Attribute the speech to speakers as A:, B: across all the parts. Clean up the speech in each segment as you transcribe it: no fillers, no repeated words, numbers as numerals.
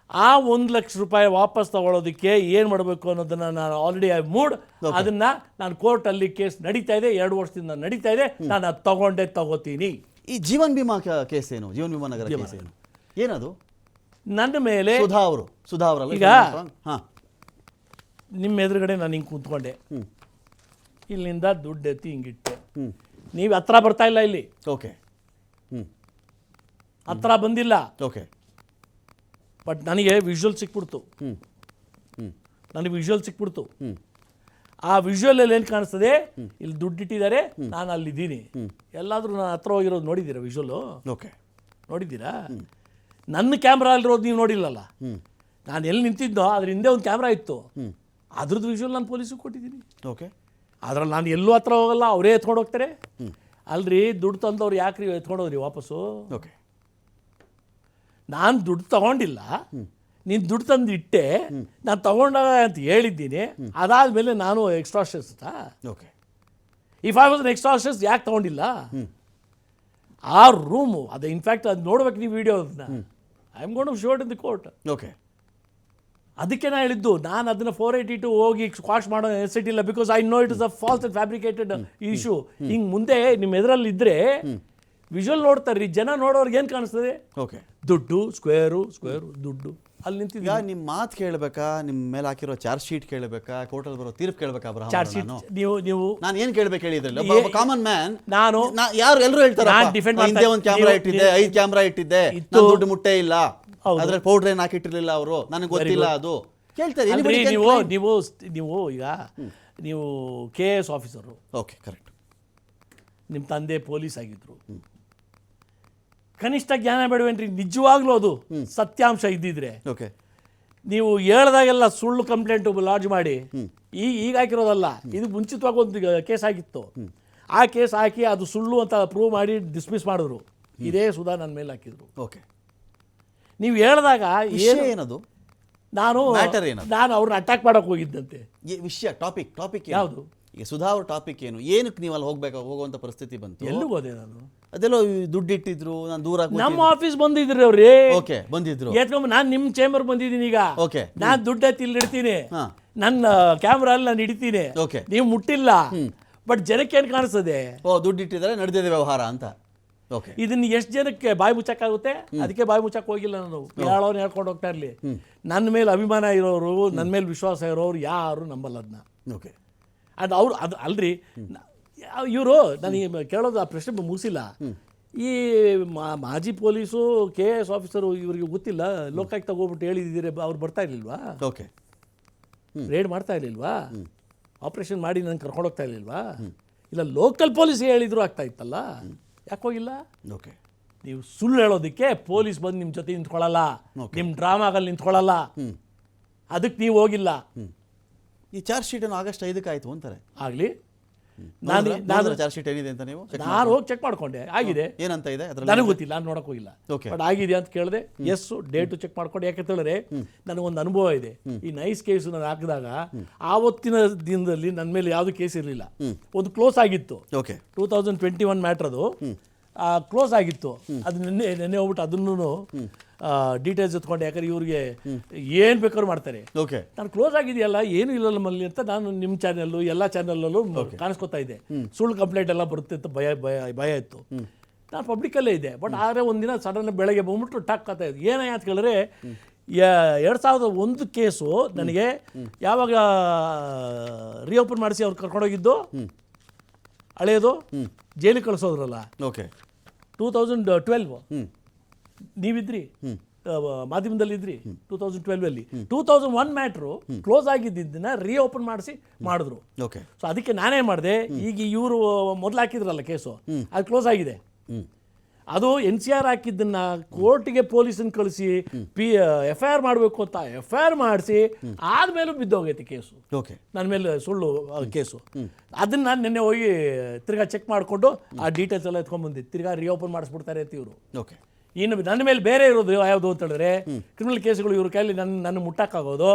A: ಆ ₹1,00,000 ವಾಪಸ್ ತಗೊಳ್ಳೋದಕ್ಕೆ ಏನು ಮಾಡಬೇಕು ಅನ್ನೋದನ್ನು ನಾನು ಆಲ್ರೆಡಿ ಐ ಮೂಡ್ ಅದನ್ನು ನಾನು ಕೋರ್ಟಲ್ಲಿ ಕೇಸ್ ನಡೀತಾ ಇದೆ, 2 ವರ್ಷದಿಂದ ನಡೀತಾ ಇದೆ, ನಾನು ಅದು ತಗೋತೀನಿ.
B: ಈ ಜೀವನ್ ಬಿಮಾ ಕೇಸ್ ಏನು? ಜೀವನ್ ಬಿಮಾ ನಗರ ಕೇಸ್ ಏನು? ಏನದು?
A: ನನ್ನ ಮೇಲೆ
B: ಸುಧಾ ಅವರಲ್ಲ
A: ಈಗ
B: ಹಾಂ,
A: ನಿಮ್ಮ ಎದುರುಗಡೆ ನಾನು ಹಿಂಗೆ ಕೂತ್ಕೊಂಡೆ, ಇಲ್ಲಿಂದ ದುಡ್ಡು ಎತ್ತಿ ಹಿಂಗಿಟ್ಟೆ, ನೀವು ಹತ್ರ ಬರ್ತಾ ಇಲ್ಲ, ಇಲ್ಲಿ
B: ಓಕೆ
A: ಹತ್ರ ಬಂದಿಲ್ಲ,
B: ಓಕೆ,
A: ಬಟ್ ನನಗೆ ವಿಜುವಲ್ ಸಿಕ್ಬಿಡ್ತು, ಆ ವಿಜುವಲಲ್ಲಿ ಏನು ಕಾಣಿಸ್ತದೆ, ಇಲ್ಲಿ ದುಡ್ಡಿಟ್ಟಿದ್ದಾರೆ, ನಾನು ಅಲ್ಲಿದ್ದೀನಿ. ಎಲ್ಲಾದರೂ ನಾನು ಹತ್ರ ಹೋಗಿರೋದು ನೋಡಿದ್ದೀರಾ? ವಿಜುವಲು
B: ಓಕೆ
A: ನೋಡಿದ್ದೀರಾ? ನನ್ನ ಕ್ಯಾಮ್ರಾ ಅಲ್ಲಿರೋದು ನೀವು ನೋಡಿಲ್ಲಲ್ಲ. ನಾನು ಎಲ್ಲಿ ನಿಂತಿದ್ದೋ ಅದ್ರ ಹಿಂದೆ ಒಂದು ಕ್ಯಾಮ್ರಾ ಇತ್ತು, ಅದ್ರದ್ದು ವಿಜುವಲ್ ನಾನು ಪೊಲೀಸಿಗೆ ಕೊಟ್ಟಿದ್ದೀನಿ.
B: ಓಕೆ,
A: ಅದ್ರಲ್ಲಿ ನಾನು ಎಲ್ಲೂ ಹತ್ರ ಹೋಗಲ್ಲ, ಅವರೇ ಎತ್ಕೊಂಡು ಹೋಗ್ತಾರೆ. ಅಲ್ರಿ ದುಡ್ಡು ತಂದವ್ರು ಯಾಕ್ರಿ ಎತ್ಕೊಂಡೋದ್ರಿ ವಾಪಸ್ಸು?
B: ಓಕೆ,
A: ನಾನು ದುಡ್ಡು ತಗೊಂಡಿಲ್ಲ, ನೀನು ದುಡ್ಡು ತಂದು ಇಟ್ಟೆ, ನಾನು ತಗೊಂಡಾಗ ಅಂತ ಹೇಳಿದ್ದೀನಿ. ಅದಾದಮೇಲೆ ನಾನು extractions
B: okay,
A: if I was an extractions ಯಾಕೆ ತಗೊಂಡಿಲ್ಲ? ಆ ರೂಮು ಅದು ಇನ್ಫ್ಯಾಕ್ಟ್ ಅದು ನೋಡ್ಬೇಕು ನೀವು ವಿಡಿಯೋ, ಅದನ್ನ I am going to show it in the court.
B: Okay,
A: ಅದಕ್ಕೆ ನಾನು ಹೇಳಿದ್ದು, ನಾನು ಅದನ್ನು 482 ಹೋಗಿ ಸ್ಕ್ವಾಶ್ ಮಾಡೋ ನೆಸೆಸಿಟಿ ಇಲ್ಲ, because I know it is a false and fabricated issue. ಹಿಂಗೆ ಮುಂದೆ ನಿಮ್ಮ ಎದುರಲ್ಲಿ ಇದ್ದರೆ ವಿಜುವಲ್ ನೋಡ್ತಾರ್ರಿ ಜನ, ನೋಡೋರ್ಗೆ ಏನು ಕಾಣಿಸ್ತದೆ?
B: ಓಕೆ,
A: ದುಡ್ಡು ಸ್ಕ್ವೇರು ದುಡ್ಡು ಅಲ್ಲಿ ನಿಂತಿದ್ದ.
B: ಈಗ ನಿಮ್ಮ ಮಾತು ಕೇಳಬೇಕಾ, ನಿಮ್ಮ ಮೇಲೆ ಹಾಕಿರೋ ಚಾರ್ಜ್ ಶೀಟ್ ಕೇಳಬೇಕಾ, ಕೋರ್ಟಲ್ಲಿ ಬರೋ ತೀರ್ಪು ಕೇಳಬೇಕಾ?
A: ಚಾರ್ಜ್ ಶೀಟ್ ನೀವು
B: ನಾನು ಏನು ಕೇಳಬೇಕು ಹೇಳಿದ್ರಲ್ಲ, ಕಾಮನ್ ಮ್ಯಾನ್
A: ನಾನು
B: ಯಾರು ಎಲ್ಲರೂ ಹೇಳ್ತಾರೆ ಹಿಂದೆ ಒಂದು ಕ್ಯಾಮ್ರಾ ಇಟ್ಟಿದ್ದೆ, 5 ಕ್ಯಾಮ್ರಾ ಇಟ್ಟಿದ್ದೆ, ದುಡ್ಡು ಮುಟ್ಟೆ ಇಲ್ಲ, ಅದ್ರಲ್ಲಿ ಪೌಡರ್ ಏನು ಹಾಕಿಟ್ಟಿರಲಿಲ್ಲ ಅವರು, ನನಗೆ ಗೊತ್ತಿಲ್ಲ, ಅದು ಕೇಳ್ತಾರೆ.
A: ನೀವು ಈಗ ನೀವು KS ಆಫೀಸರು,
B: ಓಕೆ ಕರೆಕ್ಟ್,
A: ನಿಮ್ಮ ತಂದೆ ಪೊಲೀಸ್ ಆಗಿದ್ರು, ಕನಿಷ್ಠ ಜ್ಞಾನ ಬೇಡವೇನ್ರಿ? ನಿಜವಾಗ್ಲೂ ಅದು ಸತ್ಯಾಂಶ ಇದ್ದಿದ್ರೆ
B: ಓಕೆ,
A: ನೀವು ಹೇಳ್ದಾಗೆಲ್ಲ ಸುಳ್ಳು ಕಂಪ್ಲೇಂಟ್ ಲಾಡ್ಜ್ ಮಾಡಿ, ಈಗ ಹಾಕಿರೋದಲ್ಲ, ಇದು ಮುಂಚಿತವಾಗಿ ಒಂದು ಕೇಸ್ ಆಗಿತ್ತು, ಆ ಕೇಸ್ ಹಾಕಿ ಅದು ಸುಳ್ಳು ಅಂತ ಪ್ರೂವ್ ಮಾಡಿ ಡಿಸ್ಮಿಸ್ ಮಾಡಿದ್ರು. ಇದೇ ಸುಧಾ ನನ್ನ ಮೇಲೆ ಹಾಕಿದ್ರು.
B: ಓಕೆ,
A: ನೀವು ಹೇಳಿದಾಗ
B: ಏನದು
A: ನಾನು ಅವ್ರನ್ನ ಅಟ್ಯಾಕ್ ಮಾಡಕ್ಕೆ ಹೋಗಿದ್ದಂತೆ.
B: ವಿಷಯ ಟಾಪಿಕ್
A: ಯಾವುದು?
B: ಈಗ ಸುಧಾ ಅವ್ರ ಟಾಪಿಕ್ ಏನು? ಏನಕ್ಕೆ ನೀವು ಅಲ್ಲಿ ಹೋಗುವಂಥ ಪರಿಸ್ಥಿತಿ ಬಂತು?
A: ಎಲ್ಲಿ ಹೋದೆ ನಾನು?
B: ಅದೆಲ್ಲೋ ದುಡ್ಡು ಇಟ್ಟಿದ್ರು, ನಾನು ದೂರ
A: ನಮ್ಮ ಆಫೀಸ್ ಬಂದಿದ್ರಿ ಅವ್ರಿ.
B: ಓಕೆ, ಬಂದಿದ್ರು,
A: ಎತ್ಕೊಂಡ್ ನಾನು ನಿಮ್ಮ ಚೇಂಬರ್ ಬಂದಿದ್ದೀನಿ. ಈಗ
B: ಓಕೆ,
A: ನಾನು ದುಡ್ಡು ಎತ್ತಿ ಇಲ್ಲಿ ಇಡ್ತೀನಿ, ನನ್ನ ಕ್ಯಾಮ್ರಾ ಅಲ್ಲಿ ನಾನು ಹಿಡಿತೀನಿ,
B: ಓಕೆ,
A: ನೀವು ಮುಟ್ಟಿಲ್ಲ, ಬಟ್ ಜನಕ್ಕೆ ಏನು ಕಾಣಿಸ್ತದೆ?
B: ದುಡ್ಡು ಇಟ್ಟಿದ್ದಾರೆ, ನಡೆದಿದೆ ವ್ಯವಹಾರ ಅಂತ. ಓಕೆ,
A: ಇದನ್ನ ಎಷ್ಟು ಜನಕ್ಕೆ ಬಾಯಿ ಮುಚ್ಚಕ್ಕಾಗುತ್ತೆ? ಅದಕ್ಕೆ ಬಾಯಿ ಮುಚ್ಚಕ್ಕೆ ಹೋಗಿಲ್ಲ ನಾನು. ಹೇಳೋರು ಹೇಳ್ಕೊಂಡು ಹೋಗ್ತಾ ಇರಲಿ. ನನ್ನ ಮೇಲೆ ಅಭಿಮಾನ ಇರೋರು, ನನ್ನ ಮೇಲೆ ವಿಶ್ವಾಸ ಇರೋರು ಯಾರು ನಂಬಲ್ಲ ಅದನ್ನ.
B: ಓಕೆ,
A: ಅದು ಅವ್ರು ಅದು ಅಲ್ರಿ, ಇವರು ನನಗೆ ಕೇಳೋದು ಆ ಪ್ರಶ್ನೆ ಮುಗಿಸಿಲ್ಲ. ಈ ಮಾಜಿ ಪೊಲೀಸು KS ಆಫೀಸರು ಇವರಿಗೆ ಗೊತ್ತಿಲ್ಲ, ಲೋಕಾಯುಕ್ತ ಹೋಗ್ಬಿಟ್ಟು ಹೇಳಿದ್ದೀರಿ, ಅವ್ರು ಬರ್ತಾ ಇರಲಿಲ್ವಾ?
B: ಓಕೆ,
A: ರೇಡ್ ಮಾಡ್ತಾ ಇರಲಿಲ್ವಾ? ಆಪ್ರೇಷನ್ ಮಾಡಿ ನಾನು ಕರ್ಕೊಂಡು ಹೋಗ್ತಾ ಇರಲಿಲ್ವಾ? ಇಲ್ಲ ಲೋಕಲ್ ಪೊಲೀಸ್ ಹೇಳಿದ್ರು ಆಗ್ತಾ ಇತ್ತಲ್ಲ, ಯಾಕೆ ಹೋಗಿಲ್ಲ?
B: ಓಕೆ,
A: ನೀವು ಸುಳ್ಳು ಹೇಳೋದಕ್ಕೆ ಪೊಲೀಸ್ ಬಂದು ನಿಮ್ಮ ಜೊತೆ ನಿಂತ್ಕೊಳ್ಳಲ್ಲ, ನಿಮ್ಮ ಡ್ರಾಮಾಗಲ್ಲಿ ನಿಂತ್ಕೊಳ್ಳಲ್ಲ, ಅದಕ್ಕೆ ನೀವು ಹೋಗಿಲ್ಲ.
B: ಈ ಚಾರ್ಜ್ ಶೀಟ್ ಆಗಸ್ಟ್ 5ಕ್ಕೆ ಆಯಿತು ಅಂತಾರೆ.
A: ಆಗಲಿ,
B: ನಾನು ಚಾರ್ಜ್ ಶೀಟ್ ಏನಿದೆ ಅಂತ ನೀವು?
A: ನಾನು ಹೋಗಿ ಚೆಕ್ ಮಾಡ್ಕೊಂಡೆ, ಆಗಿದೆ.
B: ಏನಂತ ಇದೆ
A: ನನಗೆ ಗೊತ್ತಿಲ್ಲ, ನಾನು ನೋಡಕ್ ಹೋಗಿಲ್ಲ, ಬಟ್ ಆಗಿದೆ ಅಂತ ಕೇಳಿದೆ. ಎಸ್ ಡೇಟು ಚೆಕ್ ಮಾಡ್ಕೊಂಡು, ಯಾಕೆ ಹೇಳಿದ್ರೆ ನನಗೊಂದು ಅನುಭವ ಇದೆ. ಈ ನೈಸ್ ಕೇಸು ನಾನು ಹಾಕಿದಾಗ ಆವತ್ತಿನ ದಿನದಲ್ಲಿ ನನ್ನ ಮೇಲೆ ಯಾವುದು ಕೇಸ್ ಇರಲಿಲ್ಲ, ಒಂದು ಕ್ಲೋಸ್ ಆಗಿತ್ತು.
B: ಓಕೆ,
A: 2021 ಮ್ಯಾಟ್ರ್ ಅದು ಕ್ಲೋಸ್ ಆಗಿತ್ತು. ಅದು ನೆನ್ನೆ ಹೋಗ್ಬಿಟ್ಟು ಅದನ್ನು ಡೀಟೇಲ್ಸ್ ಎತ್ಕೊಂಡು, ಯಾಕಂದ್ರೆ ಇವ್ರಿಗೆ ಏನು ಬೇಕಾದ್ರು ಮಾಡ್ತಾರೆ.
B: ಓಕೆ,
A: ನಾನು ಕ್ಲೋಸ್ ಆಗಿದೆಯಲ್ಲ, ಏನು ಇಲ್ಲ ನಮ್ಮಲ್ಲಿ ಅಂತ ನಾನು ನಿಮ್ಮ ಚಾನಲ್ಲು ಎಲ್ಲ ಚಾನಲ್ಲೂ ಕಾಣಿಸ್ಕೊತಾ ಇದೆ. ಸುಳ್ಳು ಕಂಪ್ಲೇಂಟ್ ಎಲ್ಲ ಬರುತ್ತೆ ಅಂತ ಭಯ ಇತ್ತು. ನಾನು ಪಬ್ಲಿಕಲ್ಲೇ ಇದೆ, ಬಟ್ ಆದರೆ ಒಂದಿನ ಸಡನ್ ಬೆಳಗ್ಗೆ ಬಂದ್ಬಿಟ್ಟು ಟಾಕ್ ಆಗ್ತಾ ಇದೆ. ಏನಯ್ಯ ಅಂತ ಕೇಳಿದ್ರೆ, 2001 ಕೇಸು ನನಗೆ ಯಾವಾಗ ರಿಓಪನ್ ಮಾಡಿಸಿ ಅವ್ರು ಕರ್ಕೊಂಡೋಗಿದ್ದು, ಹಳೆಯದು ಜೈಲಿಗೆ ಕಳಿಸೋದ್ರಲ್ಲ.
B: ಓಕೆ,
A: 2012 ನೀವಿದ್ರಿ, ಮಾಧ್ಯಮದಲ್ಲಿ ಇದ್ರಿ. 2012 2001 ಮ್ಯಾಟ್ರು ಕ್ಲೋಸ್ ಆಗಿದ್ದನ್ನ ರಿಓಪನ್ ಮಾಡಿಸಿ ಮಾಡಿದ್ರು.
B: ಓಕೆ,
A: ಸೊ ಅದಕ್ಕೆ ನಾನೇನು ಮಾಡಿದೆ, ಈಗ ಇವರು ಮೊದಲು ಹಾಕಿದ್ರಲ್ಲ ಕೇಸು, ಅದು ಕ್ಲೋಸ್ ಆಗಿದೆ. ಅದು NCR ಹಾಕಿದ್ದನ್ನ ಕೋರ್ಟಿಗೆ ಪೊಲೀಸನ್ನು ಕಳಿಸಿ FIR ಮಾಡಬೇಕು ಅಂತ FIR ಮಾಡಿಸಿ ಆದ್ಮೇಲೂ ಬಿದ್ದೋಗೈತೆ ಕೇಸು.
B: ಓಕೆ,
A: ನನ್ನ ಮೇಲೆ ಸುಳ್ಳು ಕೇಸು. ಅದನ್ನ ನಾನು ನಿನ್ನೆ ಹೋಗಿ ತಿರ್ಗಾ ಚೆಕ್ ಮಾಡಿಕೊಂಡು ಆ ಡೀಟೇಲ್ಸ್ ಎಲ್ಲ ಎತ್ಕೊಂಡ್ಬಂದಿದ್ದು, ತಿರ್ಗಾ ರಿಓಪನ್ ಮಾಡಿಸ್ಬಿಡ್ತಾರೆ ಅಂತ ಇವರು.
B: ಓಕೆ,
A: ಇನ್ನು ನನ್ನ ಮೇಲೆ ಬೇರೆ ಇರೋದು ಯಾವುದು ಅಂತ ಹೇಳಿದ್ರೆ, ಕ್ರಿಮಿನಲ್ ಕೇಸುಗಳು ಇವ್ರ ಕೈಯಲ್ಲಿ ನನ್ನ ಮುಟ್ಟಕ್ಕಾಗೋದು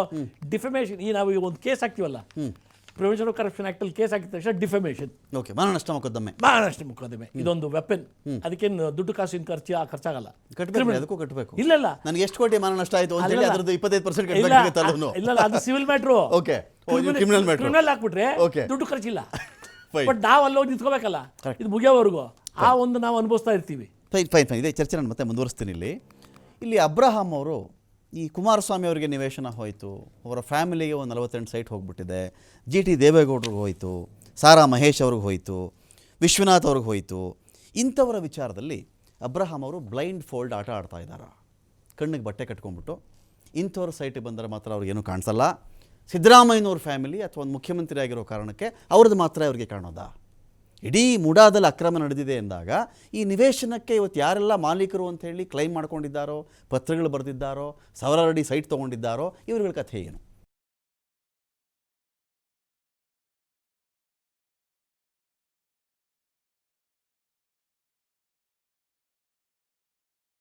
A: ಡಿಫಮೇಷನ್. ಈ ನಾವು ಈಗ ಒಂದು ಕೇಸ್ ಹಾಕ್ತೀವಲ್ಲ, ಪ್ರಿವೆನ್ಷನ್ ಆಫ್ ಕರಪ್ಷನ್ ಆ್ಯಕ್ಟಲ್ಲಿ ಕೇಸ್ ಹಾಕಿದ ತಕ್ಷಣ ಡಿಫಮೇಷನ್,
B: ಓಕೆ, ಮಾನನಷ್ಟ ಮೊಕದ್ದಮೆ.
A: ಮಾನನಷ್ಟ ಮೊಕದ್ದಮೆ ಇದೊಂದು ವೆಪನ್. ಅದಕ್ಕೇನು ದುಡ್ಡು ಕಾಸಿನ ಖರ್ಚಾಗಲ್ಲ.
B: ಕಟ್ಟಬೇಕು, ಅದಕ್ಕೂ ಕಟ್ಟಬೇಕು.
A: ಇಲ್ಲ
B: ನನಗೆ ಎಷ್ಟು ಕೋಟಿ ಮಾನನಷ್ಟ ಆಯಿತು ಅಂತ ಹೇಳಿ ಅದರದ್ದು 25%
A: ಇಲ್ಲ
B: ಕಟ್ಟಬೇಕಾಗುತ್ತಲ್ಲ.
A: ಇಲ್ಲ, ಅದು civil matter.
B: Okay, criminal matter.
A: Criminal ಹಾಕ್ಬಿಟ್ರೆ
B: ಓಕೆ,
A: ದುಡ್ಡು ಖರ್ಚಿಲ್ಲ. ಬಟ್ ನಾವು ಅಲ್ಲೋಗಿ ನಿಂತ್ಕೋಬೇಕಲ್ಲ, ಇದು ಮುಗಿಯೋವರೆಗೂ ಆ ಒಂದು ನಾವು ಅನುಭವಿಸ್ತಾ ಇರ್ತೀವಿ.
B: ಫೈನ್. ಇದೇ ಚರ್ಚೆ ನಾನು ಮತ್ತೆ ಮುಂದುವರಿಸ್ತೀನಿ. ಇಲ್ಲಿ ಅಬ್ರಹಾಂ ಅವರು ಈ ಕುಮಾರಸ್ವಾಮಿ ಅವರಿಗೆ ನಿವೇಶನ ಹೋಯಿತು, ಅವರ ಫ್ಯಾಮಿಲಿಗೆ ಒಂದು 48 ಸೈಟ್ ಹೋಗ್ಬಿಟ್ಟಿದೆ, GT ದೇವೇಗೌಡರಿಗೆ ಹೋಯಿತು, ಸಾರಾ ಮಹೇಶ್ ಅವ್ರಿಗೆ ಹೋಯಿತು, ವಿಶ್ವನಾಥ್ ಅವ್ರಿಗೆ ಹೋಯಿತು. ಇಂಥವರ ವಿಚಾರದಲ್ಲಿ ಅಬ್ರಹಾಂ ಅವರು ಬ್ಲೈಂಡ್ ಫೋಲ್ಡ್ ಆಟ ಆಡ್ತಾ ಇದ್ದಾರೆ. ಕಣ್ಣಿಗೆ ಬಟ್ಟೆ ಕಟ್ಕೊಂಡ್ಬಿಟ್ಟು ಇಂಥವ್ರ ಸೈಟಿಗೆ ಬಂದರೆ ಮಾತ್ರ ಅವ್ರಿಗೇನು ಕಾಣಿಸಲ್ಲ, ಸಿದ್ದರಾಮಯ್ಯನವ್ರ ಫ್ಯಾಮಿಲಿ ಅಥವಾ ಒಂದು ಮುಖ್ಯಮಂತ್ರಿ ಆಗಿರೋ ಕಾರಣಕ್ಕೆ ಅವ್ರದ್ದು ಮಾತ್ರ ಅವ್ರಿಗೆ ಕಾಣೋದಾ? ಇಡೀ ಮುಡಾದಲ್ಲಿ ಅಕ್ರಮ ನಡೆದಿದೆ ಎಂದಾಗ ಈ ನಿವೇಶನಕ್ಕೆ ಇವತ್ತು ಯಾರೆಲ್ಲ ಮಾಲೀಕರು ಅಂತ ಹೇಳಿ ಕ್ಲೈಮ್ ಮಾಡ್ಕೊಂಡಿದ್ದಾರೋ, ಪತ್ರಗಳು ಬರೆದಿದ್ದಾರೋ, ಸಾವಿರಾರು ಅಡಿ ಸೈಟ್ ತೊಗೊಂಡಿದ್ದಾರೋ, ಇವರುಗಳ ಕಥೆ ಏನು?